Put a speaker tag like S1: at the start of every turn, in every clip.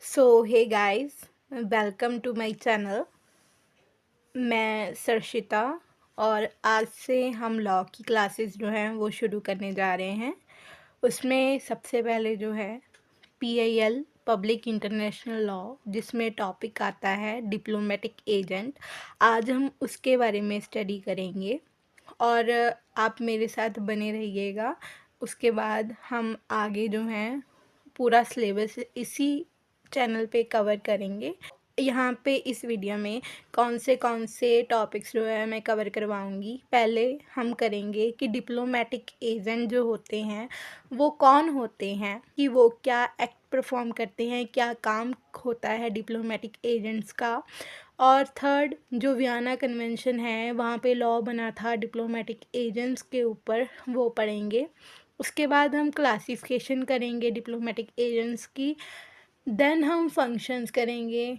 S1: So hey guys, welcome to my channel। मैं सरशिता और आज से हम लॉ की क्लासेस जो हैं वो शुरू करने जा रहे हैं। उसमें सबसे पहले जो है PIL पब्लिक इंटरनेशनल लॉ, जिसमें टॉपिक आता है डिप्लोमेटिक एजेंट। आज हम उसके बारे में स्टडी करेंगे और आप मेरे साथ बने रहिएगा। उसके बाद हम आगे जो हैं पूरा सिलेबस इसी चैनल पे कवर करेंगे। यहाँ पे इस वीडियो में कौन से टॉपिक्स जो है मैं कवर करवाऊँगी। पहले हम करेंगे कि डिप्लोमेटिक एजेंट जो होते हैं वो कौन होते हैं, कि वो क्या एक्ट परफॉर्म करते हैं, क्या काम होता है डिप्लोमेटिक एजेंट्स का। और थर्ड, जो वियना कन्वेंशन है वहाँ पे लॉ बना था डिप्लोमेटिक एजेंट्स के ऊपर, वो पढ़ेंगे। उसके बाद हम क्लासिफिकेशन करेंगे डिप्लोमेटिक एजेंट्स की। देन हम फंक्शंस करेंगे।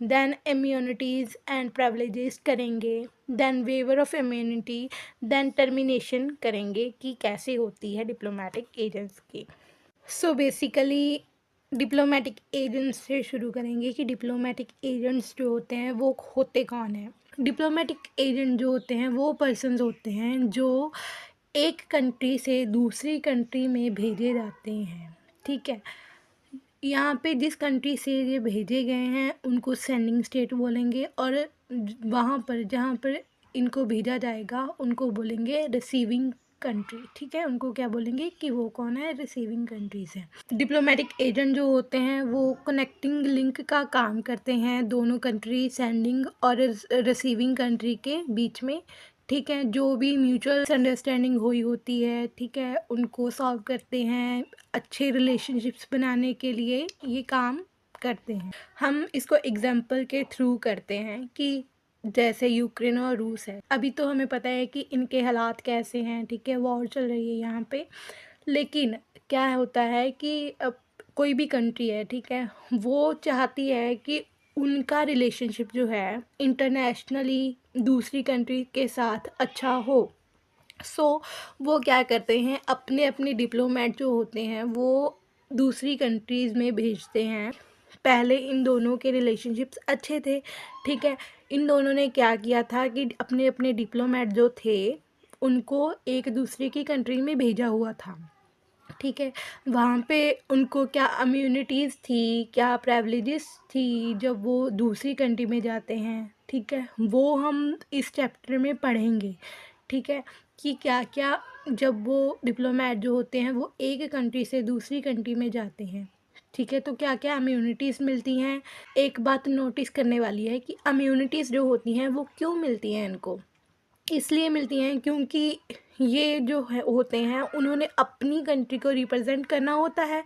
S1: देन इम्यूनिटीज़ एंड प्रिविलेजेस करेंगे। Then waiver of immunity. Then termination करेंगे कि कैसे होती है डिप्लोमेटिक एजेंट्स की। सो बेसिकली डिप्लोमेटिक एजेंट्स से शुरू करेंगे कि डिप्लोमेटिक एजेंट्स जो होते हैं वो होते कौन हैं। डिप्लोमेटिक एजेंट जो होते हैं वो पर्सन्स होते हैं जो एक कंट्री से दूसरी कंट्री में भेजे जाते हैं। ठीक है, यहाँ पे जिस कंट्री से ये भेजे गए हैं उनको सेंडिंग स्टेट बोलेंगे, और वहाँ पर जहाँ पर इनको भेजा जाएगा उनको बोलेंगे रिसीविंग कंट्री। ठीक है, उनको क्या बोलेंगे कि वो कौन है, रिसीविंग कंट्रीज हैं। डिप्लोमेटिक एजेंट जो होते हैं वो कनेक्टिंग लिंक का काम करते हैं दोनों कंट्री, सेंडिंग और रिसीविंग कंट्री के बीच में। ठीक है, जो भी म्यूचुअल अंडरस्टैंडिंग हुई होती है, ठीक है, उनको सॉल्व करते हैं। अच्छे रिलेशनशिप्स बनाने के लिए ये काम करते हैं। हम इसको एग्जाम्पल के थ्रू करते हैं कि जैसे यूक्रेन और रूस है, अभी तो हमें पता है कि इनके हालात कैसे हैं। ठीक है, वॉर चल रही है यहाँ पे। लेकिन क्या होता है कि अब कोई भी कंट्री है, ठीक है, वो चाहती है कि उनका रिलेशनशिप जो है इंटरनेशनली दूसरी कंट्री के साथ अच्छा हो। सो वो क्या करते हैं, अपने अपने डिप्लोमेट जो होते हैं वो दूसरी कंट्रीज़ में भेजते हैं। पहले इन दोनों के रिलेशनशिप्स अच्छे थे। ठीक है, इन दोनों ने क्या किया था कि अपने अपने डिप्लोमेट जो थे उनको एक दूसरे की कंट्री में भेजा हुआ था। ठीक है, वहाँ पे उनको क्या इम्यूनिटीज़ थी, क्या प्रिविलेजेस थी जब वो दूसरी कंट्री में जाते हैं। ठीक है, वो हम इस चैप्टर में पढ़ेंगे। ठीक है, कि क्या क्या जब वो डिप्लोमेट जो होते हैं वो एक कंट्री से दूसरी कंट्री में जाते हैं। ठीक है, तो क्या क्या इम्यूनिटीज़ मिलती हैं। एक बात नोटिस करने वाली है कि इम्यूनिटीज़ जो होती हैं वो क्यों मिलती हैं इनको। इसलिए मिलती हैं क्योंकि ये जो है होते हैं उन्होंने अपनी कंट्री को रिप्रेजेंट करना होता है।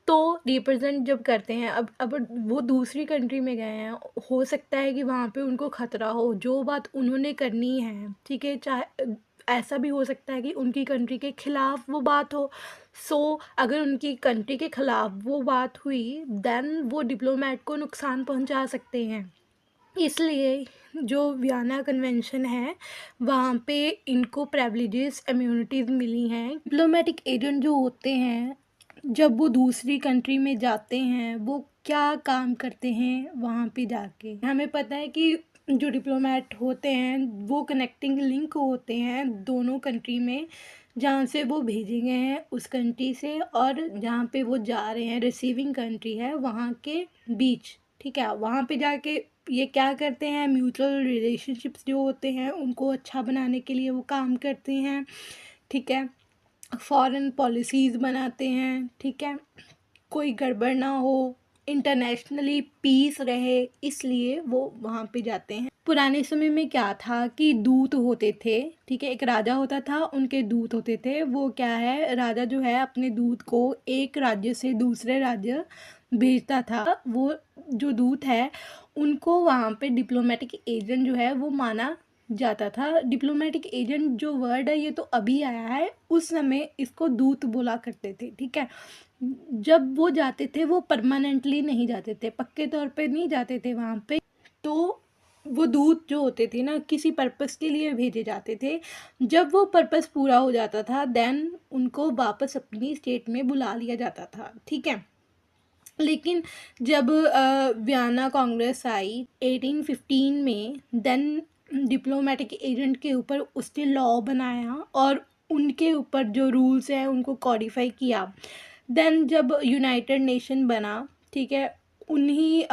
S1: तो रिप्रेजेंट जब करते हैं, अब वो दूसरी कंट्री में गए हैं, हो सकता है कि वहाँ पे उनको खतरा हो, जो बात उन्होंने करनी है। ठीक है, चाहे ऐसा भी हो सकता है कि उनकी कंट्री के ख़िलाफ़ वो बात हो। सो अगर उनकी कंट्री के ख़िलाफ़ वो बात हुई, देन वो डिप्लोमेट को नुकसान पहुँचा सकते हैं। इसलिए जो वियना कन्वेंशन है वहाँ पे इनको प्रिविलेजेस इम्यूनिटीज़ मिली हैं। डिप्लोमेटिक एजेंट जो होते हैं जब वो दूसरी कंट्री में जाते हैं वो क्या काम करते हैं वहाँ पे जाके, हमें पता है कि जो डिप्लोमेट होते हैं वो कनेक्टिंग लिंक होते हैं दोनों कंट्री में, जहाँ से वो भेजे गए हैं उस कंट्री से और जहाँ पे वो जा रहे हैं रिसीविंग कंट्री है वहाँ के बीच। ठीक है, वहाँ पे जाके ये क्या करते हैं, म्यूचुअल रिलेशनशिप्स जो होते हैं उनको अच्छा बनाने के लिए वो काम करते हैं। ठीक है, फॉरेन पॉलिसीज़ बनाते हैं। ठीक है, कोई गड़बड़ ना हो, इंटरनेशनली पीस रहे, इसलिए वो वहाँ पे जाते हैं। पुराने समय में क्या था कि दूत होते थे। ठीक है, एक राजा होता था, उनके दूत होते थे। वो क्या है, राजा जो है अपने दूत को एक राज्य से दूसरे राज्य भेजता था। वो जो दूत है उनको वहाँ पे डिप्लोमेटिक एजेंट जो है वो माना जाता था। डिप्लोमेटिक एजेंट जो वर्ड है ये तो अभी आया है, उस समय इसको दूत बोला करते थे। ठीक है, जब वो जाते थे वो परमानेंटली नहीं जाते थे, पक्के तौर पे नहीं जाते थे वहाँ पे। तो वो दूत जो होते थे ना किसी पर्पस के लिए भेजे जाते थे। जब वो पर्पस पूरा हो जाता था देन उनको वापस अपनी स्टेट में बुला लिया जाता था। ठीक है, लेकिन जब वियना कांग्रेस आई 1815 में, देन डिप्लोमेटिक एजेंट के ऊपर उसने लॉ बनाया और उनके ऊपर जो रूल्स हैं उनको कॉडिफाई किया। देन जब यूनाइटेड नेशन बना, ठीक है, उन्हीं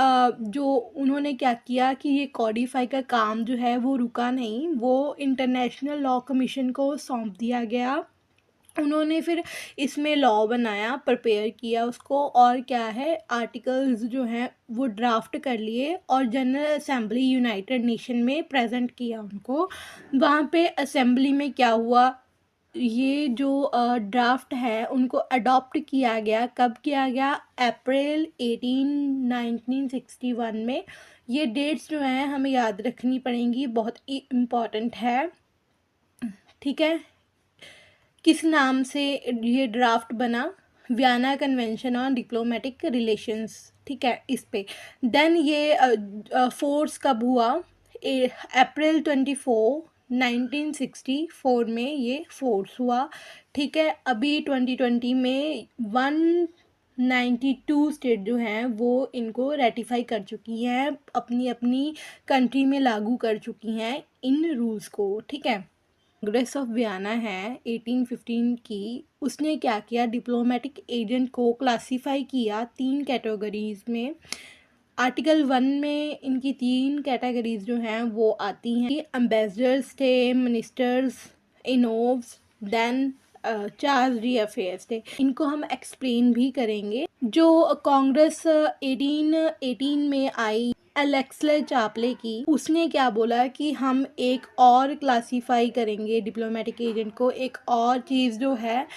S1: जो उन्होंने क्या किया कि ये कॉडिफाई का काम जो है वो रुका नहीं, वो इंटरनेशनल लॉ कमीशन को सौंप दिया गया। उन्होंने फिर इसमें लॉ बनाया, प्रिपेयर किया उसको, और क्या है, आर्टिकल्स जो हैं वो ड्राफ्ट कर लिए और जनरल असेंबली यूनाइटेड नेशन में प्रेजेंट किया उनको। वहाँ पे असेंबली में क्या हुआ, ये जो ड्राफ्ट है उनको अडॉप्ट किया गया। कब किया गया? अप्रैल 1961 में। ये डेट्स जो हैं हमें याद रखनी पड़ेंगी, बहुत ही इम्पॉर्टेंट है, ठीक है। किस नाम से ये ड्राफ्ट बना? Vienna convention on diplomatic relations, ठीक है, इस पे। देन ये फोर्स कब हुआ? अप्रैल 24 1964 में ये फोर्स हुआ, ठीक है। अभी 2020 में 192 स्टेट जो हैं वो इनको रेटिफाई कर चुकी हैं, अपनी अपनी कंट्री में लागू कर चुकी हैं इन रूल्स को, ठीक है। कांग्रेस ऑफ वियना है 1815 की, उसने क्या किया, डिप्लोमेटिक एजेंट को क्लासीफाई किया 3 कैटेगरीज में। आर्टिकल 1 में इनकी 3 कैटेगरीज जो हैं वो आती हैं कि एम्बेसडर्स थे, ministers, envoys, then charge d affaires थे। इनको हम एक्सप्लेन भी करेंगे। जो कांग्रेस 1818 में आई अलेक्सले चापले की, उसने क्या बोला कि हम एक और क्लासीफाई करेंगे डिप्लोमेटिक एजेंट को, एक और चीज़ जो है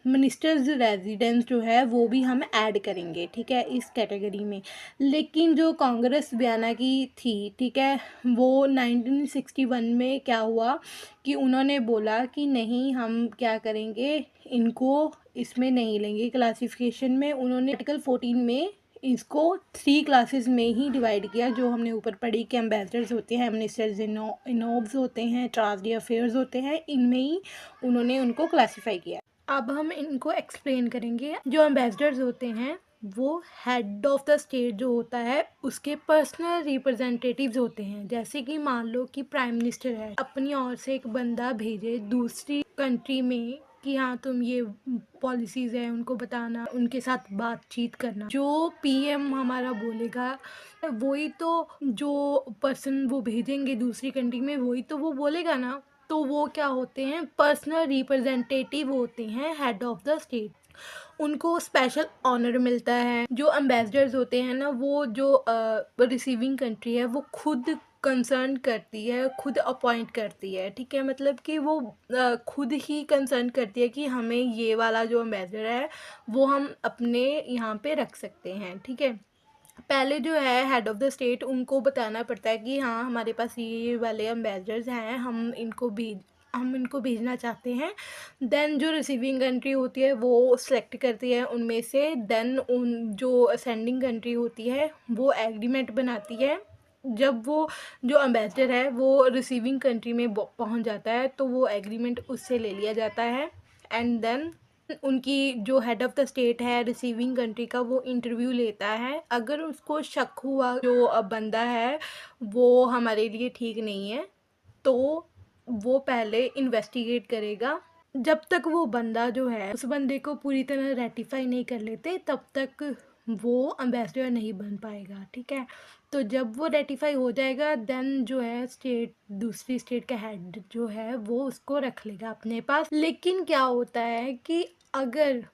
S1: मिनिस्टर्स रेजिडेंस जो है वो भी हम ऐड करेंगे, ठीक है, इस कैटेगरी में। लेकिन जो कांग्रेस वियना की थी, ठीक है, वो 1961 में क्या हुआ कि उन्होंने बोला कि नहीं, हम क्या करेंगे, इनको इसमें नहीं लेंगे क्लासिफिकेशन में। उन्होंने आर्टिकल 14 में इसको 3 क्लासेस में ही डिवाइड किया, जो हमने ऊपर पढ़ी कि एम्बेसडर्स होते हैं, मिनिस्टर्स इनोब्स होते हैं, चार्ज अफेयर्स होते हैं, इनमें ही उन्होंने उनको क्लासीफाई किया। अब हम इनको एक्सप्लेन करेंगे। जो एम्बेसडर्स होते हैं वो हेड ऑफ द स्टेट जो होता है उसके पर्सनल रिप्रेजेंटेटिव्स होते हैं। जैसे कि मान लो कि प्राइम मिनिस्टर है, अपनी ओर से एक बंदा भेजे दूसरी कंट्री में कि हाँ तुम ये पॉलिसीज़ हैं उनको बताना, उनके साथ बातचीत करना। जो पीएम हमारा बोलेगा वही तो, जो पर्सन वो भेजेंगे दूसरी कंट्री में वही तो वो बोलेगा ना। तो वो क्या होते हैं, पर्सनल रिप्रेजेंटेटिव होते हैं हेड ऑफ द स्टेट। उनको स्पेशल ऑनर मिलता है। जो एम्बेसडर्स होते हैं ना, वो जो रिसीविंग कंट्री है वो खुद कंसर्न करती है, खुद अपॉइंट करती है, ठीक है। मतलब कि वो खुद ही कंसर्न करती है कि हमें ये वाला जो एम्बेसडर है वो हम अपने यहाँ पे रख सकते हैं, ठीक है। पहले जो है हेड ऑफ़ द स्टेट उनको बताना पड़ता है कि हाँ हमारे पास ये वाले एम्बेसडर्स हैं, हम इनको भेजना चाहते हैं। देन जो रिसीविंग कंट्री होती है वो सेलेक्ट करती है उनमें से। देन उन जो सेंडिंग कंट्री होती है वो एग्रीमेंट बनाती है। जब वो जो एम्बेसडर है वो रिसीविंग कंट्री में पहुंच जाता है तो वो एग्रीमेंट उससे ले लिया जाता है। एंड देन उनकी जो हेड ऑफ़ द स्टेट है रिसीविंग कंट्री का, वो इंटरव्यू लेता है। अगर उसको शक हुआ जो बंदा है वो हमारे लिए ठीक नहीं है तो वो पहले इन्वेस्टिगेट करेगा। जब तक वो बंदा जो है उस बंदे को पूरी तरह रेटिफाई नहीं कर लेते तब तक वो एम्बेसडर नहीं बन पाएगा, ठीक है। तो जब वो रेटिफाई हो जाएगा देन जो है स्टेट, दूसरी स्टेट का हेड जो है वो उसको रख लेगा अपने पास। लेकिन क्या होता है कि अगर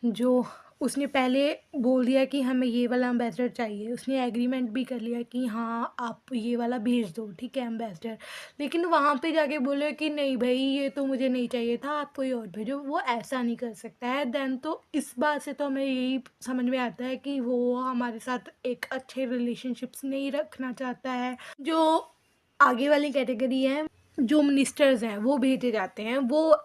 S1: जो उसने पहले बोल दिया कि हमें ये वाला एम्बेसडर चाहिए, उसने एग्रीमेंट भी कर लिया कि हाँ आप ये वाला भेज दो, ठीक है, एम्बेसडर, लेकिन वहाँ पे जाके बोले कि नहीं भाई ये तो मुझे नहीं चाहिए था, आप कोई और भेजो, वो ऐसा नहीं कर सकता है। देन तो इस बात से तो हमें यही समझ में आता है कि वो हमारे साथ एक अच्छे रिलेशनशिप्स नहीं रखना चाहता है। जो आगे वाली कैटेगरी है, जो मिनिस्टर्स हैं वो भेजे जाते हैं, वो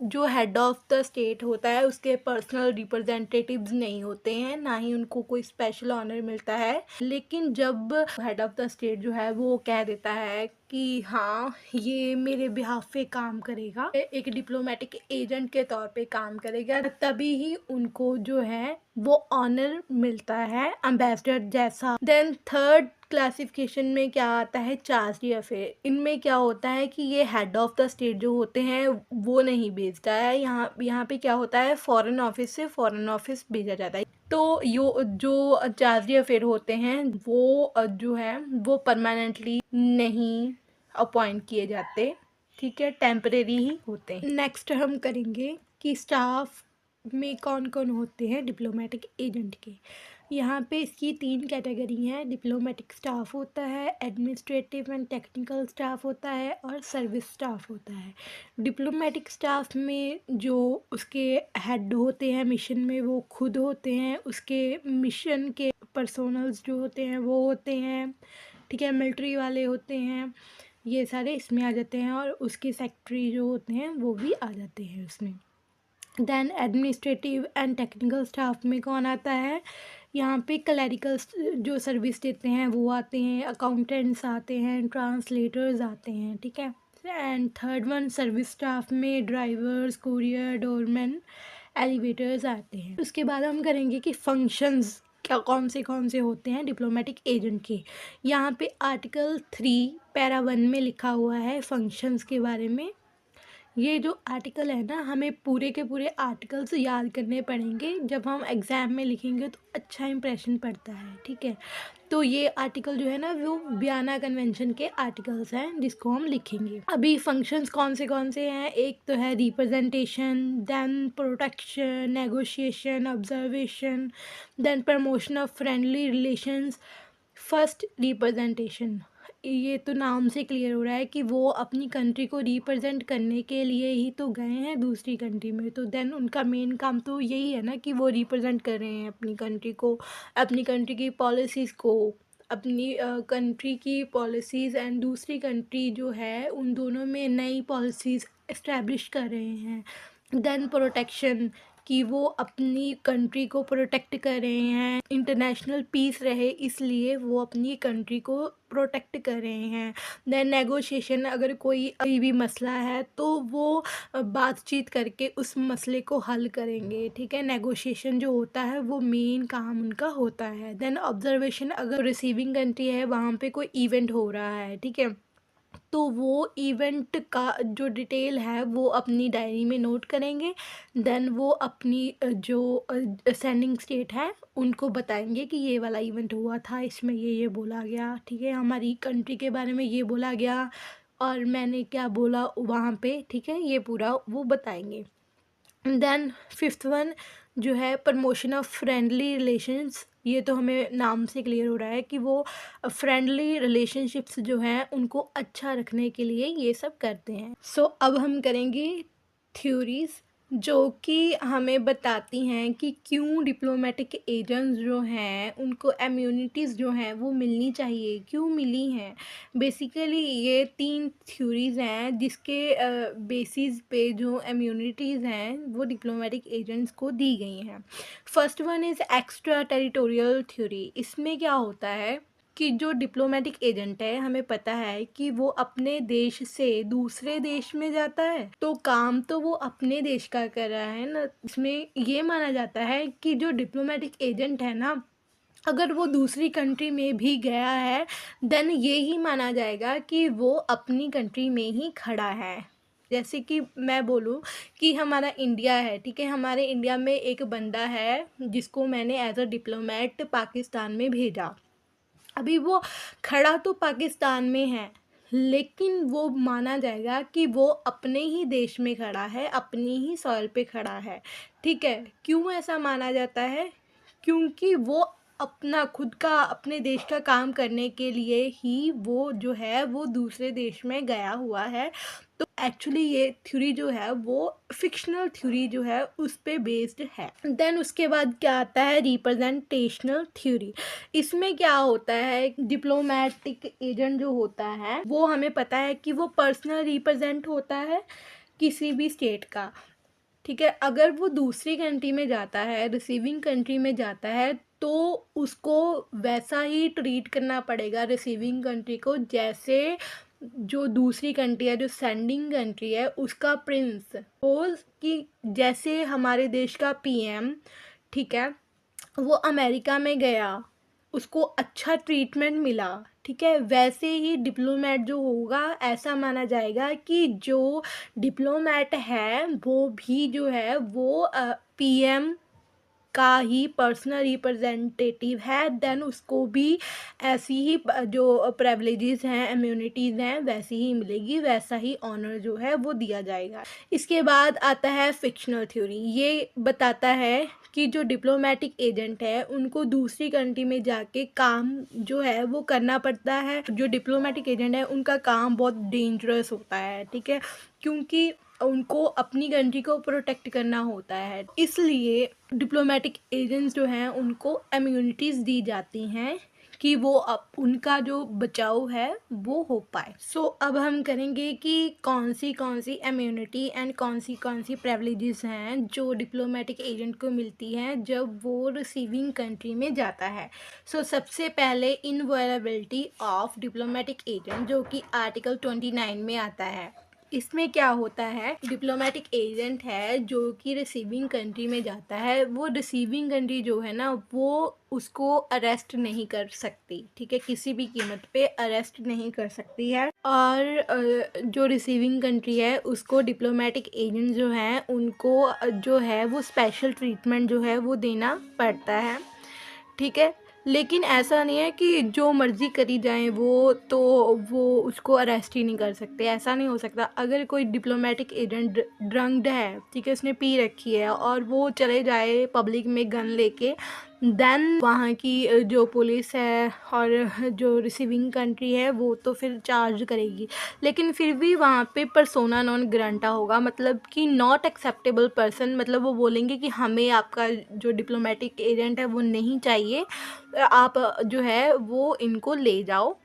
S1: जो हेड ऑफ़ द स्टेट होता है उसके पर्सनल रिप्रेजेंटेटिव्स नहीं होते हैं, ना ही उनको कोई स्पेशल ऑनर मिलता है। लेकिन जब हेड ऑफ़ द स्टेट जो है वो कह देता है कि हाँ, ये मेरे बिहाफ़ पे काम करेगा, एक डिप्लोमेटिक एजेंट के तौर पे काम करेगा, तभी ही उनको जो है वो ऑनर मिलता है एम्बेसडर जैसा। देन थर्ड क्लासिफिकेशन में क्या आता है, चार्जी अफेयर। इनमें क्या होता है कि ये हेड ऑफ़ द स्टेट जो होते हैं वो नहीं भेजता है, यहाँ पे क्या होता है, फॉरेन ऑफिस से फॉरेन ऑफिस भेजा जाता है। तो जो चार्जी अफेयर होते हैं वो जो है वो परमानेंटली नहीं अपॉइंट किए जाते, ठीक है, टेम्परेरी ही होते हैं। नेक्स्ट हम करेंगे कि स्टाफ में कौन कौन होते हैं डिप्लोमेटिक एजेंट के। यहाँ पे इसकी 3 कैटेगरी हैं। डिप्लोमेटिक स्टाफ होता है, एडमिनिस्ट्रेटिव एंड टेक्निकल स्टाफ होता है और सर्विस स्टाफ होता है। डिप्लोमेटिक स्टाफ में जो उसके हेड होते हैं मिशन में वो खुद होते हैं, उसके मिशन के पर्सोनल्स जो होते हैं वो होते हैं, ठीक है, मिलिट्री वाले होते हैं, ये सारे इसमें आ जाते हैं, और उसके सेक्रेटरी जो होते हैं वो भी आ जाते हैं उसमें। Then administrative and technical staff में कौन आता है, यहाँ पे क्लैरिकल जो सर्विस देते हैं वो आते हैं, अकाउंटेंट्स आते हैं, ट्रांसलेटर्स आते हैं, ठीक है। And third one service staff में ड्राइवर्स, कुरियर, डोरमैन, एलिवेटर्स आते हैं। उसके बाद हम करेंगे कि फंक्शंस क्या कौन से होते हैं डिप्लोमेटिक एजेंट के। यहाँ पे आर्टिकल 3 पैरा 1 में लिखा हुआ है फंक्शंस के बारे में। ये जो आर्टिकल है ना, हमें पूरे के पूरे आर्टिकल्स याद करने पड़ेंगे, जब हम एग्ज़ाम में लिखेंगे तो अच्छा इंप्रेशन पड़ता है, ठीक है। तो ये आर्टिकल जो है ना वो वियना कन्वेंशन के आर्टिकल्स हैं जिसको हम लिखेंगे। अभी फंक्शंस कौन से हैं, एक तो है representation, then protection, negotiation, observation, then promotion of friendly relations. First representation, ये तो नाम से क्लियर हो रहा है कि वो अपनी कंट्री को रिप्रेजेंट करने के लिए ही तो गए हैं दूसरी कंट्री में, तो देन उनका मेन काम तो यही है ना कि वो रिप्रेजेंट कर रहे हैं अपनी कंट्री को, अपनी कंट्री की पॉलिसीज़ को, अपनी कंट्री की पॉलिसीज़ एंड दूसरी कंट्री जो है उन दोनों में नई पॉलिसीज़ इस्टेब्लिश कर रहे हैं। देन प्रोटेक्शन, कि वो अपनी कंट्री को प्रोटेक्ट कर रहे हैं, इंटरनेशनल पीस रहे इसलिए वो अपनी कंट्री को प्रोटेक्ट कर रहे हैं। देन नेगोशिएशन, अगर कोई भी मसला है तो वो बातचीत करके उस मसले को हल करेंगे, ठीक है। नेगोशिएशन जो होता है वो मेन काम उनका होता है। देन ऑब्जर्वेशन, अगर रिसीविंग कंट्री है वहाँ पे कोई इवेंट हो रहा है, ठीक है, तो वो इवेंट का जो डिटेल है वो अपनी डायरी में नोट करेंगे। देन वो अपनी जो सेंडिंग स्टेट है उनको बताएंगे कि ये वाला इवेंट हुआ था, इसमें ये बोला गया, ठीक है, हमारी कंट्री के बारे में ये बोला गया और मैंने क्या बोला वहाँ पे, ठीक है, ये पूरा वो बताएंगे। देन फिफ्थ वन जो है प्रमोशन ऑफ फ्रेंडली रिलेशंस, ये तो हमें नाम से क्लियर हो रहा है कि वो फ्रेंडली रिलेशनशिप्स जो हैं उनको अच्छा रखने के लिए ये सब करते हैं। सो अब हम करेंगे थ्योरीज जो कि हमें बताती हैं कि क्यों डिप्लोमेटिक एजेंट्स जो हैं उनको इम्यूनिटीज़ जो हैं वो मिलनी चाहिए, क्यों मिली हैं। बेसिकली ये 3 थ्योरीज़ हैं जिसके बेसिस पे जो इम्यूनिटीज़ हैं वो डिप्लोमेटिक एजेंट्स को दी गई हैं। First one is extra territorial theory. इसमें क्या होता है कि जो डिप्लोमेटिक एजेंट है हमें पता है कि वो अपने देश से दूसरे देश में जाता है, तो काम तो वो अपने देश का कर रहा है ना। इसमें ये माना जाता है कि जो डिप्लोमेटिक एजेंट है ना, अगर वो दूसरी कंट्री में भी गया है देन ये ही माना जाएगा कि वो अपनी कंट्री में ही खड़ा है। जैसे कि मैं बोलूँ कि हमारा इंडिया है, ठीक है, हमारे इंडिया में एक बंदा है जिसको मैंने एज अ डिप्लोमेट पाकिस्तान में भेजा। अभी वो खड़ा तो पाकिस्तान में है लेकिन वो माना जाएगा कि वो अपने ही देश में खड़ा है, अपनी ही सॉइल पे खड़ा है, ठीक है। क्यों ऐसा माना जाता है, क्योंकि वो अपना खुद का अपने देश का काम करने के लिए ही वो जो है वो दूसरे देश में गया हुआ है। तो एक्चुअली ये थ्योरी जो है वो फिक्शनल थ्योरी जो है उस पे बेस्ड है। देन उसके बाद क्या आता है, रिप्रेजेंटेशनल थ्योरी। इसमें क्या होता है, डिप्लोमेटिक एजेंट जो होता है वो हमें पता है कि वो पर्सनल रिप्रेजेंट होता है किसी भी स्टेट का। ठीक है। अगर वो दूसरी कंट्री में जाता है, रिसीविंग कंट्री में जाता है, तो उसको वैसा ही ट्रीट करना पड़ेगा रिसीविंग कंट्री को, जैसे जो दूसरी कंट्री है, जो सेंडिंग कंट्री है, उसका प्रिंस। सपोज कि जैसे हमारे देश का पीएम, ठीक है, वो अमेरिका में गया, उसको अच्छा ट्रीटमेंट मिला, ठीक है, वैसे ही डिप्लोमेट जो होगा, ऐसा माना जाएगा कि जो डिप्लोमेट है वो भी जो है वो पीएम का ही पर्सनल रिप्रेजेंटेटिव है, देन उसको भी ऐसी ही जो प्रिविलेजेस हैं, इम्यूनिटीज़ हैं, वैसी ही मिलेगी, वैसा ही ऑनर जो है वो दिया जाएगा। इसके बाद आता है फिक्शनल थ्योरी। ये बताता है कि जो डिप्लोमेटिक एजेंट है उनको दूसरी कंट्री में जाके काम जो है वो करना पड़ता है। जो डिप्लोमेटिक एजेंट है उनका काम बहुत डेंजरस होता है, ठीक है, क्योंकि उनको अपनी कंट्री को प्रोटेक्ट करना होता है, इसलिए डिप्लोमेटिक एजेंट्स जो हैं उनको इम्यूनिटीज़ दी जाती हैं कि वो अब उनका जो बचाव है वो हो पाए। सो अब हम करेंगे कि कौन सी इम्यूनिटी एंड कौन सी प्रिविलेजेस हैं जो डिप्लोमेटिक एजेंट को मिलती हैं जब वो रिसीविंग कंट्री में जाता है। सो सबसे पहले इनवायलेबिलिटी ऑफ डिप्लोमेटिक एजेंट, जो कि आर्टिकल 29 में आता है। इसमें क्या होता है, डिप्लोमेटिक एजेंट है जो कि रिसीविंग कंट्री में जाता है, वो रिसीविंग कंट्री जो है ना वो उसको अरेस्ट नहीं कर सकती, ठीक है, किसी भी कीमत पे अरेस्ट नहीं कर सकती है। और जो रिसीविंग कंट्री है उसको डिप्लोमेटिक एजेंट जो हैं उनको जो है वो स्पेशल ट्रीटमेंट जो है वो देना पड़ता है, ठीक है। लेकिन ऐसा नहीं है कि जो मर्ज़ी करी जाए वो उसको अरेस्ट ही नहीं कर सकते, ऐसा नहीं हो सकता। अगर कोई डिप्लोमेटिक एजेंट ड्रंक्ड है, ठीक है, उसने पी रखी है और वो चले जाए पब्लिक में गन लेके, देन वहाँ की जो पुलिस है और जो रिसीविंग कंट्री है वो तो फिर चार्ज करेगी, लेकिन फिर भी वहाँ पे पर्सोना नॉन ग्रांटा होगा, मतलब कि नॉट एक्सेप्टेबल पर्सन, मतलब वो बोलेंगे कि हमें आपका जो डिप्लोमेटिक एजेंट है वो नहीं चाहिए, आप जो है वो इनको ले जाओ,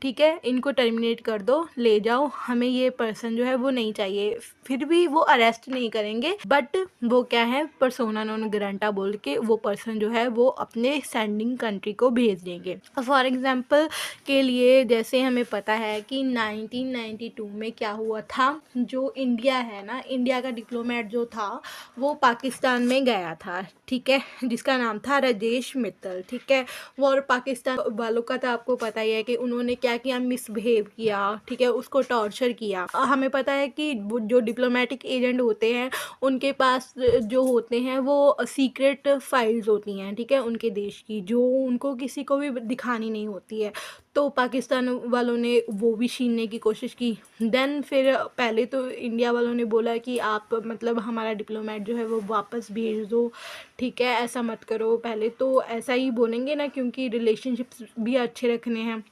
S1: ठीक है, इनको टर्मिनेट कर दो, ले जाओ, हमें ये पर्सन जो है वो नहीं चाहिए। फिर भी वो अरेस्ट नहीं करेंगे, बट वो क्या है, पर्सोना नॉन ग्रांटा बोल के वो पर्सन जो है वो अपने सेंडिंग कंट्री को भेज देंगे। फॉर एग्जांपल के लिए जैसे हमें पता है कि 1992 में क्या हुआ था, जो इंडिया है ना, इंडिया का डिप्लोमेट जो था वो पाकिस्तान में गया था, ठीक है, जिसका नाम था राजेश मित्तल, ठीक है। वो और पाकिस्तान वालों का तो आपको पता ही है कि उन्होंने क्या किया, मिसबिहेव किया, ठीक है, उसको टॉर्चर किया। हमें पता है कि जो डिप्लोमेटिक एजेंट होते हैं उनके पास जो होते हैं वो सीक्रेट फाइल्स होती हैं, ठीक है, उनके देश की, जो उनको किसी को भी दिखानी नहीं होती है। तो पाकिस्तान वालों ने वो भी छीनने की कोशिश की। देन फिर पहले तो इंडिया वालों ने बोला कि आप मतलब हमारा डिप्लोमेट जो है वो वापस भेज दो, ठीक है, ऐसा मत करो। पहले तो ऐसा ही बोलेंगे ना, क्योंकि रिलेशनशिप्स भी अच्छे रखने हैं,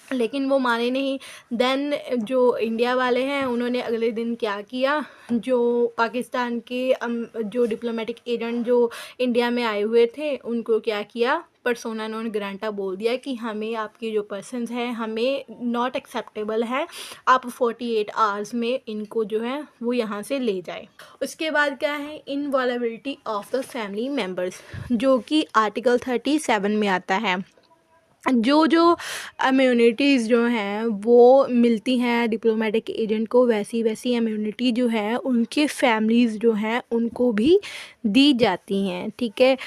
S1: लेकिन वो माने नहीं। देन जो इंडिया वाले हैं उन्होंने अगले दिन क्या किया, जो पाकिस्तान के जो डिप्लोमेटिक एजेंट जो इंडिया में आए हुए थे उनको क्या किया, पर्सोना नॉन ग्रांटा बोल दिया कि हमें आपके जो पर्सन्स हैं हमें नॉट एक्सेप्टेबल है, आप 48 आवर्स में इनको जो है वो यहाँ से ले जाए। उसके बाद क्या है, इनवॉलेबिलिटी ऑफ द फैमिली मेम्बर्स, जो कि आर्टिकल 37 में आता है। जो जो इम्यूनिटीज़ जो हैं वो मिलती हैं डिप्लोमेटिक एजेंट को, वैसी वैसी इम्यूनिटी जो है उनके फैमिलीज़ जो हैं उनको भी दी जाती हैं, ठीक है।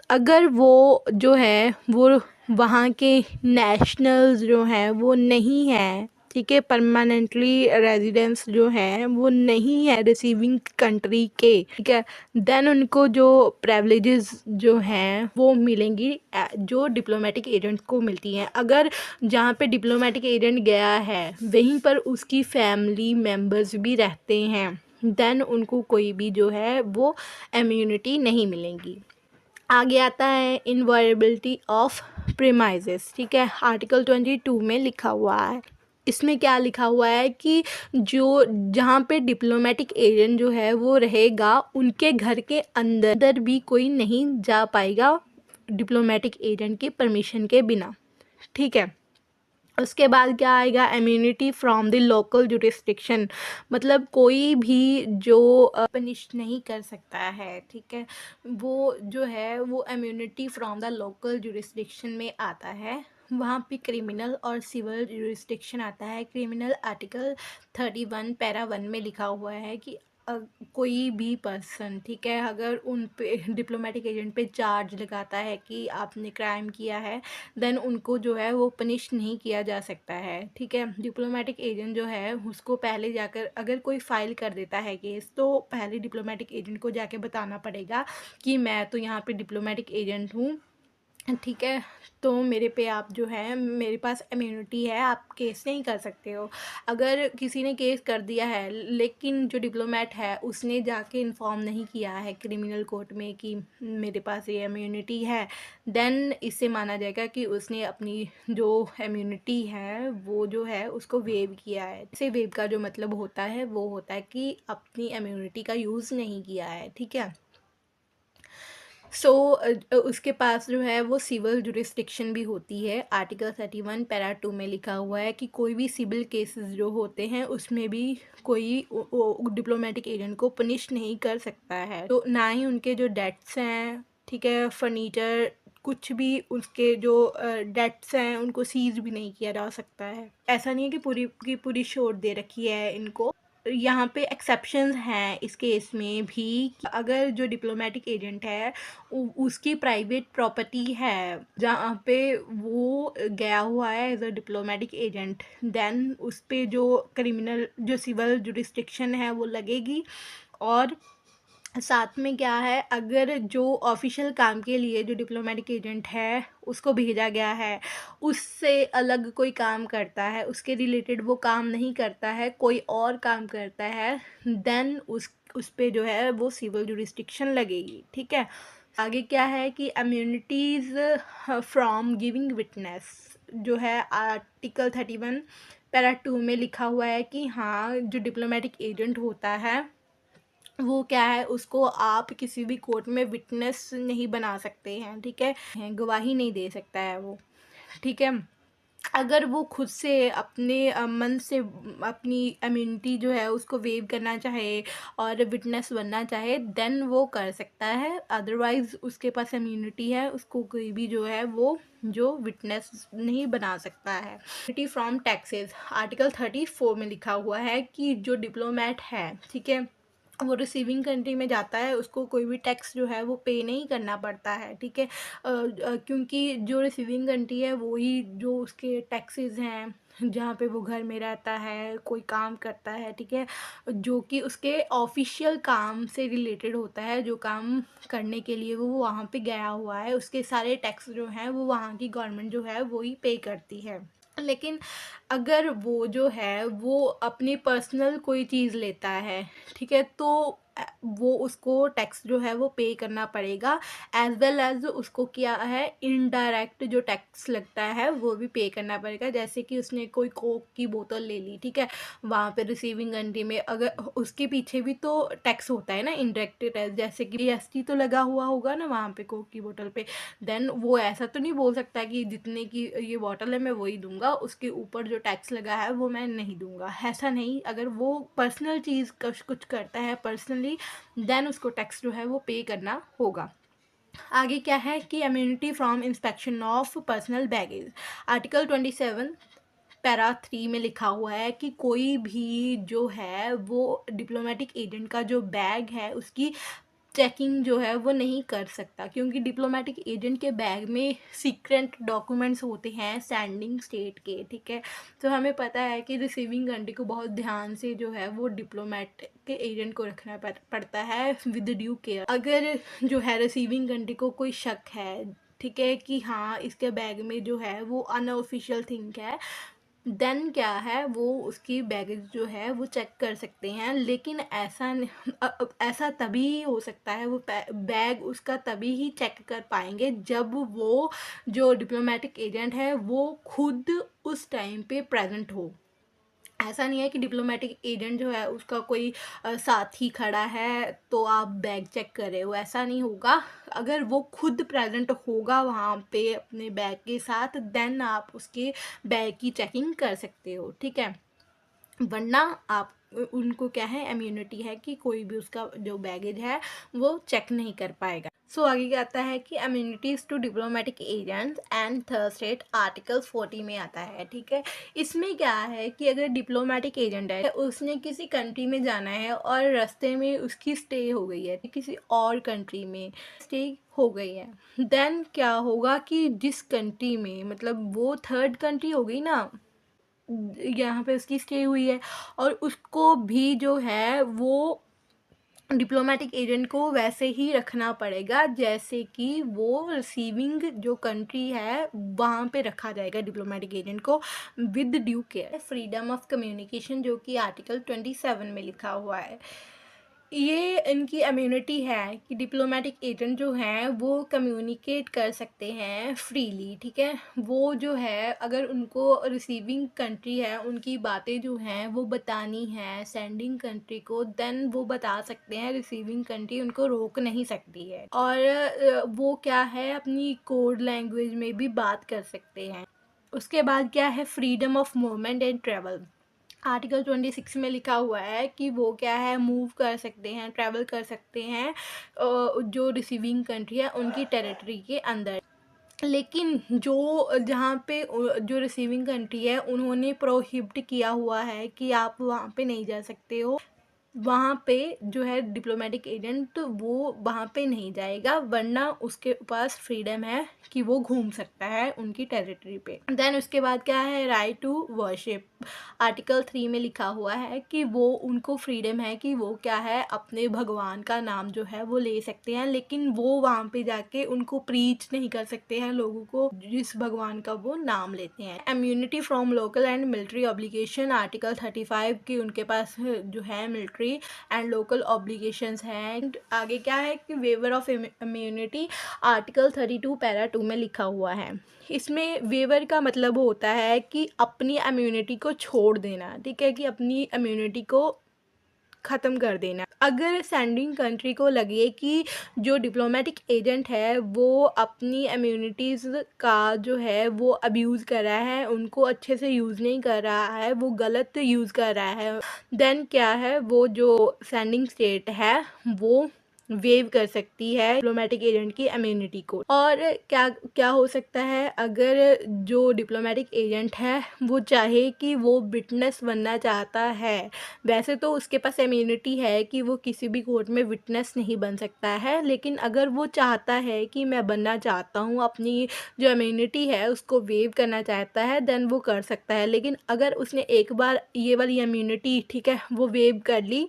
S1: अगर वो जो है वो वहाँ के नेशनल्स जो हैं वो नहीं हैं, ठीक है, परमानेंटली रेजिडेंस जो हैं वो नहीं है रिसीविंग कंट्री के, ठीक है, देन उनको जो प्रिविलेजेस जो हैं वो मिलेंगी जो डिप्लोमेटिक एजेंट को मिलती हैं। अगर जहाँ पे डिप्लोमेटिक एजेंट गया है वहीं पर उसकी फैमिली मेम्बर्स भी रहते हैं, देन उनको कोई भी जो है वो इम्यूनिटी नहीं मिलेंगी। आगे आता है इनवायरेबिलिटी ऑफ प्रीमाइजेस, ठीक है, आर्टिकल 22 में लिखा हुआ है। इसमें क्या लिखा हुआ है कि जो जहाँ पे डिप्लोमेटिक एजेंट जो है वो रहेगा उनके घर के अंदर भी कोई नहीं जा पाएगा डिप्लोमेटिक एजेंट की परमिशन के बिना, ठीक है। उसके बाद क्या आएगा, immunity from the local jurisdiction, मतलब कोई भी जो पनिश नहीं कर सकता है, ठीक है, वो जो है वो immunity from the local jurisdiction में आता है। वहाँ पे क्रिमिनल और सिविल जुरिस्डिक्शन आता है। क्रिमिनल आर्टिकल 31 पैरा 1 में लिखा हुआ है कि कोई भी पर्सन, ठीक है, अगर उन पे डिप्लोमेटिक एजेंट पे चार्ज लगाता है कि आपने क्राइम किया है, देन उनको जो है वो पनिश नहीं किया जा सकता है, ठीक है। डिप्लोमेटिक एजेंट जो है उसको पहले जाकर अगर कोई फाइल कर देता है केस, तो पहले डिप्लोमेटिक एजेंट को जाके बताना पड़ेगा कि मैं तो यहाँ पे डिप्लोमेटिक एजेंट हूँ, ठीक है, तो मेरे पे आप जो है, मेरे पास इम्यूनिटी है, आप केस नहीं कर सकते हो। अगर किसी ने केस कर दिया है लेकिन जो डिप्लोमेट है उसने जाके इन्फॉर्म नहीं किया है क्रिमिनल कोर्ट में कि मेरे पास ये इम्यूनिटी है, देन इससे माना जाएगा कि उसने अपनी जो इम्यूनिटी है वो जो है उसको वेव किया है। इसे वेव का जो मतलब होता है वो होता है कि अपनी इम्यूनिटी का यूज़ नहीं किया है, ठीक है। सो उसके पास जो है वो सिविल जुरिस्डिक्शन भी होती है। आर्टिकल 31 पैरा 2 में लिखा हुआ है कि कोई भी सिविल केसेस जो होते हैं उसमें भी कोई डिप्लोमेटिक एजेंट को पनिश नहीं कर सकता है, तो ना ही उनके जो डेट्स हैं, ठीक है, फर्नीचर, कुछ भी उसके जो डेट्स हैं उनको सीज भी नहीं किया जा सकता है। ऐसा नहीं है कि पूरी की पूरी छूट दे रखी है इनको। यहाँ पे एक्सेप्शंस हैं इस केस में भी कि अगर जो डिप्लोमेटिक एजेंट है उसकी प्राइवेट प्रॉपर्टी है जहाँ पे वो गया हुआ है as a diplomatic agent, then उस पे जो क्रिमिनल जो सिविल जुरिस्डिक्शन है वो लगेगी। और साथ में क्या है, अगर जो ऑफिशियल काम के लिए जो डिप्लोमेटिक एजेंट है उसको भेजा गया है उससे अलग कोई काम करता है, उसके रिलेटेड वो काम नहीं करता है, कोई और काम करता है, देन उस पे जो है वो सिविल जुरिस्डिक्शन लगेगी, ठीक है। आगे क्या है कि इम्यूनिटीज़ फ्रॉम गिविंग विटनेस जो है आर्टिकल 31 पैरा 2 में लिखा हुआ है कि हाँ, जो डिप्लोमेटिक एजेंट होता है वो क्या है, उसको आप किसी भी कोर्ट में विटनेस नहीं बना सकते हैं, ठीक है, गवाही नहीं दे सकता है वो, ठीक है। अगर वो खुद से अपने मन से अपनी इम्यूनिटी जो है उसको वेव करना चाहे और विटनेस बनना चाहे, देन वो कर सकता है, अदरवाइज़ उसके पास इम्यूनिटी है, उसको कोई भी जो है वो जो विटनेस नहीं बना सकता है। इम्यूनिटी फ्रॉम टैक्सेस आर्टिकल 34 में लिखा हुआ है कि जो डिप्लोमेट है, ठीक है, वो रिसीविंग कंट्री में जाता है, उसको कोई भी टैक्स जो है वो पे नहीं करना पड़ता है, ठीक है, क्योंकि जो रिसीविंग कंट्री है वही जो उसके टैक्सेस हैं जहाँ पे वो घर में रहता है, कोई काम करता है, ठीक है, जो कि उसके ऑफिशियल काम से रिलेटेड होता है, जो काम करने के लिए वो वहाँ पे गया हुआ है, उसके सारे टैक्स जो हैं वो वहाँ की गवर्नमेंट जो है वो ही पे करती है। लेकिन अगर वो जो है वो अपनी पर्सनल कोई चीज़ लेता है, ठीक है, तो वो उसको टैक्स जो है वो पे करना पड़ेगा, एज वेल एज उसको क्या है इनडायरेक्ट जो टैक्स लगता है वो भी पे करना पड़ेगा। जैसे कि उसने कोई कोक की बोतल ले ली, ठीक है, वहाँ पे रिसीविंग कंट्री में, अगर उसके पीछे भी तो टैक्स होता है ना, इनडायरेक्ट टैक्स, जैसे कि जीएसटी तो लगा हुआ होगा ना वहाँ पे कोक की बोतल पे, देन वो ऐसा तो नहीं बोल सकता कि जितने की ये बॉटल है मैं वही दूंगा, उसके ऊपर जो टैक्स लगा है वो मैं नहीं दूंगा, ऐसा नहीं। अगर वो पर्सनल चीज़ कुछ करता है पर्सनली, देन उसको टैक्स जो है वो पे करना होगा। आगे क्या है कि immunity from inspection of personal baggage article 27 para 3 में लिखा हुआ है कि कोई भी जो है वो डिप्लोमेटिक एजेंट का जो बैग है उसकी चेकिंग जो है वो नहीं कर सकता, क्योंकि डिप्लोमेटिक एजेंट के बैग में सीक्रेट डॉक्यूमेंट्स होते हैं सेंडिंग स्टेट के, ठीक है। तो हमें पता है कि रिसीविंग कंट्री को बहुत ध्यान से जो है वो डिप्लोमेट के एजेंट को रखना पड़ता है विद ड्यू केयर। अगर जो है रिसीविंग कंट्री को कोई शक है, ठीक है, कि हाँ इसके बैग में जो है वो अनऑफिशियल थिंग है, देन क्या है वो उसकी बैगेज जो है वो चेक कर सकते हैं। लेकिन ऐसा तभी हो सकता है, वो बैग उसका तभी ही चेक कर पाएंगे जब वो जो डिप्लोमेटिक एजेंट है वो खुद उस टाइम पे प्रेजेंट हो, ऐसा नहीं है कि डिप्लोमेटिक एजेंट जो है उसका कोई साथी खड़ा है तो आप बैग चेक कर रहे हो, ऐसा नहीं होगा। अगर वो खुद प्रेजेंट होगा वहाँ पे अपने बैग के साथ, देन आप उसके बैग की चेकिंग कर सकते हो, ठीक है। वरना आप उनको क्या है, इम्यूनिटी है कि कोई भी उसका जो बैगेज है वो चेक नहीं कर पाएगा। सो आगे क्या आता है कि immunities to diplomatic agents and third state article 40 में आता है, ठीक है। इसमें क्या है कि अगर डिप्लोमेटिक एजेंट है, उसने किसी कंट्री में जाना है और रास्ते में उसकी स्टे हो गई है, किसी और कंट्री में स्टे हो गई है, देन क्या होगा कि जिस कंट्री में, मतलब वो थर्ड कंट्री हो गई ना, यहाँ पे उसकी स्टे हुई है, और उसको भी जो है वो डिप्लोमेटिक एजेंट को वैसे ही रखना पड़ेगा जैसे कि वो रिसीविंग जो कंट्री है वहाँ पे रखा जाएगा डिप्लोमेटिक एजेंट को, with due care. Freedom of communication जो कि आर्टिकल 27 में लिखा हुआ है, ये इनकी इम्यूनिटी है कि डिप्लोमेटिक एजेंट जो हैं वो कम्युनिकेट कर सकते हैं फ्रीली, ठीक है। वो जो है अगर उनको रिसीविंग कंट्री है उनकी बातें जो हैं वो बतानी है सेंडिंग कंट्री को, देन वो बता सकते हैं, रिसीविंग कंट्री उनको रोक नहीं सकती है। और वो क्या है, अपनी कोड लैंग्वेज में भी बात कर सकते हैं। उसके बाद क्या है, freedom of movement and travel. Article 26 में लिखा हुआ है कि वो क्या है, मूव कर सकते हैं, ट्रैवल कर सकते हैं जो रिसीविंग कंट्री है उनकी टेरिटरी के अंदर। लेकिन जो जहाँ पे जो रिसीविंग कंट्री है उन्होंने प्रोहिबिट किया हुआ है कि आप वहाँ पे नहीं जा सकते हो, वहाँ पे जो है डिप्लोमेटिक एजेंट वो वहाँ पे नहीं जाएगा, वरना उसके पास फ्रीडम है कि वो घूम सकता है उनकी टेरिटरी पे। देन उसके बाद क्या है, राइट टू वर्शिप। आर्टिकल 3 में लिखा हुआ है कि वो उनको फ्रीडम है कि वो क्या है, अपने भगवान का नाम जो है वो ले सकते हैं, लेकिन वो वहाँ पे जाके उनको प्रीच नहीं कर सकते हैं लोगों को जिस भगवान का वो नाम लेते हैं। Immunity from local and military obligation, article 35 की उनके पास जो है मिलिट्री एंड लोकल ऑब्लिगेशंस हैं। आगे क्या है कि waiver of immunity, article 32 para 2 में लिखा हुआ है। इसमें वेवर का मतलब होता है कि अपनी इम्यूनिटी को छोड़ देना, ठीक है, कि अपनी इम्यूनिटी को ख़त्म कर देना। अगर सेंडिंग कंट्री को लगे कि जो डिप्लोमेटिक एजेंट है वो अपनी इम्यूनिटीज़ का जो है वो अब्यूज़ कर रहा है, उनको अच्छे से यूज़ नहीं कर रहा है, वो गलत यूज़ कर रहा है, देन क्या है, वो जो सेंडिंग स्टेट है वो वेव कर सकती है डिप्लोमेटिक एजेंट की इम्यूनिटी को। और क्या क्या हो सकता है, अगर जो डिप्लोमेटिक एजेंट है वो चाहे कि वो विटनेस बनना चाहता है, वैसे तो उसके पास इम्यूनिटी है कि वो किसी भी कोर्ट में विटनेस नहीं बन सकता है, लेकिन अगर वो चाहता है कि मैं बनना चाहता हूँ, अपनी जो इम्यूनिटी है उसको वेव करना चाहता है, देन वो कर सकता है। लेकिन अगर उसने एक बार ये वाली इम्यूनिटी, ठीक है, वो वेव कर ली,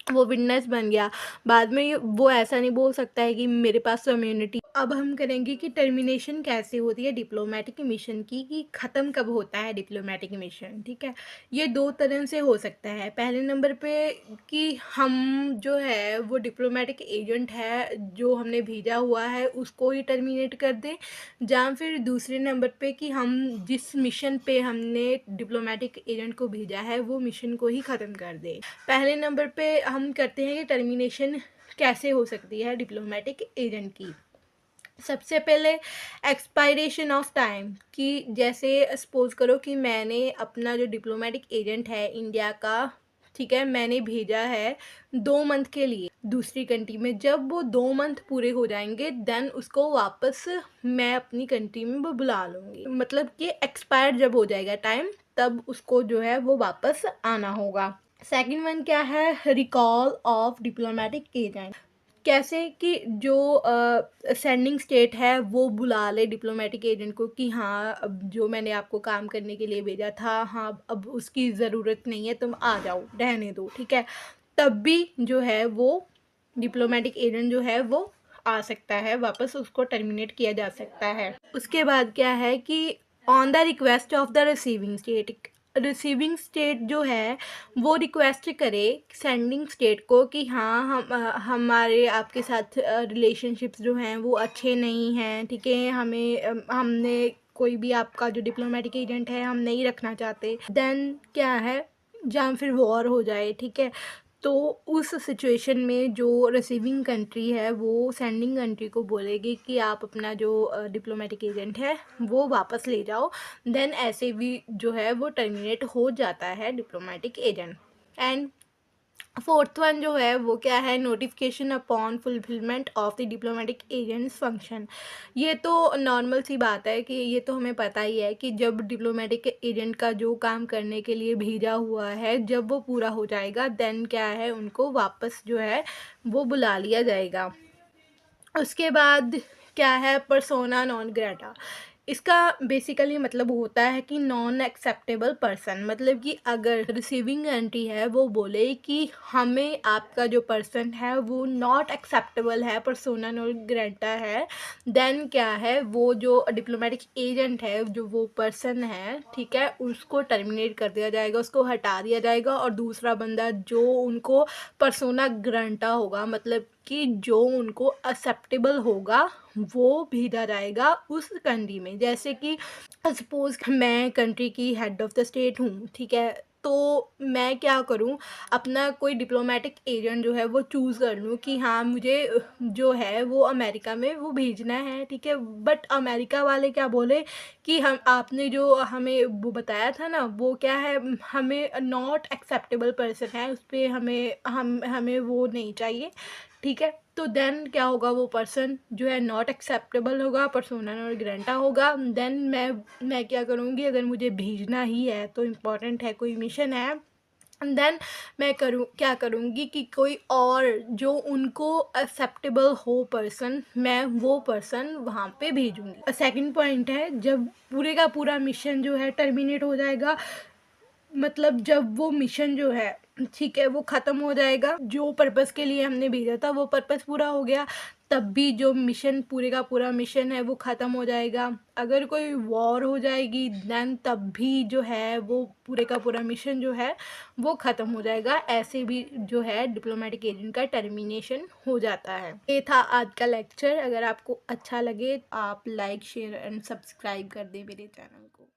S1: वो विटनेस बन गया, बाद में वो ऐसा नहीं बोल सकता है कि मेरे पास तो इम्यूनिटी। अब हम करेंगे कि टर्मिनेशन कैसे होती है डिप्लोमेटिक मिशन की, कि ख़त्म कब होता है डिप्लोमेटिक मिशन, ठीक है। ये दो तरह से हो सकता है। पहले नंबर पे कि हम जो है वो डिप्लोमेटिक एजेंट है जो हमने भेजा हुआ है उसको ही टर्मिनेट कर दें, या फिर दूसरे नंबर पे कि हम जिस मिशन पे हमने डिप्लोमेटिक एजेंट को भेजा है वो मिशन को ही ख़त्म कर दें। पहले नंबर पे हम करते हैं कि टर्मिनेशन कैसे हो सकती है डिप्लोमेटिक एजेंट की। सबसे पहले एक्सपायरेशन ऑफ टाइम, कि जैसे सपोज़ करो कि मैंने अपना जो डिप्लोमेटिक एजेंट है इंडिया का, ठीक है, मैंने भेजा है 2 मंथ के लिए दूसरी कंट्री में। जब वो 2 मंथ पूरे हो जाएंगे देन उसको वापस मैं अपनी कंट्री में वो बुला लूँगी, मतलब कि एक्सपायर जब हो जाएगा टाइम तब उसको जो है वो वापस आना होगा। सेकंड वन क्या है, रिकॉल ऑफ डिप्लोमेटिक एजेंट। कैसे कि जो सेंडिंग स्टेट है वो बुला ले डिप्लोमेटिक एजेंट को कि हाँ, अब जो मैंने आपको काम करने के लिए भेजा था, हाँ अब उसकी ज़रूरत नहीं है, तुम आ जाओ, रहने दो, ठीक है। तब भी जो है वो डिप्लोमेटिक एजेंट जो है वो आ सकता है, वापस उसको टर्मिनेट किया जा सकता है। उसके बाद क्या है कि on the request of the receiving state, receiving state जो है वो रिक्वेस्ट करे सेंडिंग स्टेट को कि हाँ, हम हमारे आपके साथ रिलेशनशिप्स जो हैं वो अच्छे नहीं हैं, ठीक है, हमने कोई भी आपका जो डिप्लोमेटिक एजेंट है हम नहीं रखना चाहते, देन क्या है, जहाँ फिर वॉर हो जाए, ठीक है। तो उस सिचुएशन में जो रिसीविंग कंट्री है वो सेंडिंग कंट्री को बोलेगी कि आप अपना जो डिप्लोमेटिक एजेंट है वो वापस ले जाओ। देन ऐसे भी जो है वो टर्मिनेट हो जाता है diplomatic agent. And fourth one जो है वो क्या है, notification upon fulfilment of the diplomatic agents function. ये तो नॉर्मल सी बात है कि ये तो हमें पता ही है कि जब डिप्लोमेटिक एजेंट का जो काम करने के लिए भेजा हुआ है जब वो पूरा हो जाएगा, देन क्या है, उनको वापस जो है वो बुला लिया जाएगा। उसके बाद क्या है, पर्सोना नॉन ग्रेटा। इसका बेसिकली मतलब होता है कि नॉन एक्सेप्टेबल पर्सन, मतलब कि अगर रिसीविंग कंट्री है वो बोले कि हमें आपका जो पर्सन है वो नॉट एक्सेप्टेबल है, पर्सोना नॉन ग्रेटा है, देन क्या है, वो जो डिप्लोमेटिक एजेंट है, जो वो पर्सन है, ठीक है, उसको टर्मिनेट कर दिया जाएगा, उसको हटा दिया जाएगा। और दूसरा बंदा जो उनको पर्सोना ग्रांटा होगा, मतलब कि जो उनको एक्सेप्टेबल होगा, वो भेजा जाएगा उस कंट्री में। जैसे कि सपोज़ मैं कंट्री की हेड ऑफ़ द स्टेट हूँ, ठीक है? तो मैं क्या करूँ, अपना कोई डिप्लोमेटिक एजेंट जो है वो चूज़ कर लूँ कि हाँ, मुझे जो है वो अमेरिका में वो भेजना है, ठीक है? बट अमेरिका वाले क्या बोले कि हम आपने जो हमें वो बताया था ना, वो क्या है, हमें नॉट एक्सेप्टेबल पर्सन है, उस पे हमें वो नहीं चाहिए, ठीक है। तो देन क्या होगा, वो पर्सन जो है नॉट एक्सेप्टेबल होगा, पर्सोना नॉन ग्रेटा होगा। देन मैं क्या करूँगी, अगर मुझे भेजना ही है तो इम्पॉर्टेंट है, कोई मिशन है, देन मैं क्या करूँगी कि कोई और जो उनको एक्सेप्टेबल हो पर्सन, मैं वो पर्सन वहाँ पे भेजूँगी। सेकंड पॉइंट है, जब पूरे का पूरा मिशन जो है टर्मिनेट हो जाएगा, मतलब जब वो मिशन जो है, ठीक है, वो ख़त्म हो जाएगा, जो पर्पस के लिए हमने भेजा था वो पर्पस पूरा हो गया, तब भी जो मिशन, पूरे का पूरा मिशन है वो ख़त्म हो जाएगा। अगर कोई वॉर हो जाएगी, देन तब भी जो है वो पूरे का पूरा मिशन जो है वो ख़त्म हो जाएगा। ऐसे भी जो है डिप्लोमेटिक एजेंट का टर्मिनेशन हो जाता है। ये था आज का लेक्चर। अगर आपको अच्छा लगे आप लाइक, शेयर एंड सब्सक्राइब कर दें मेरे चैनल को।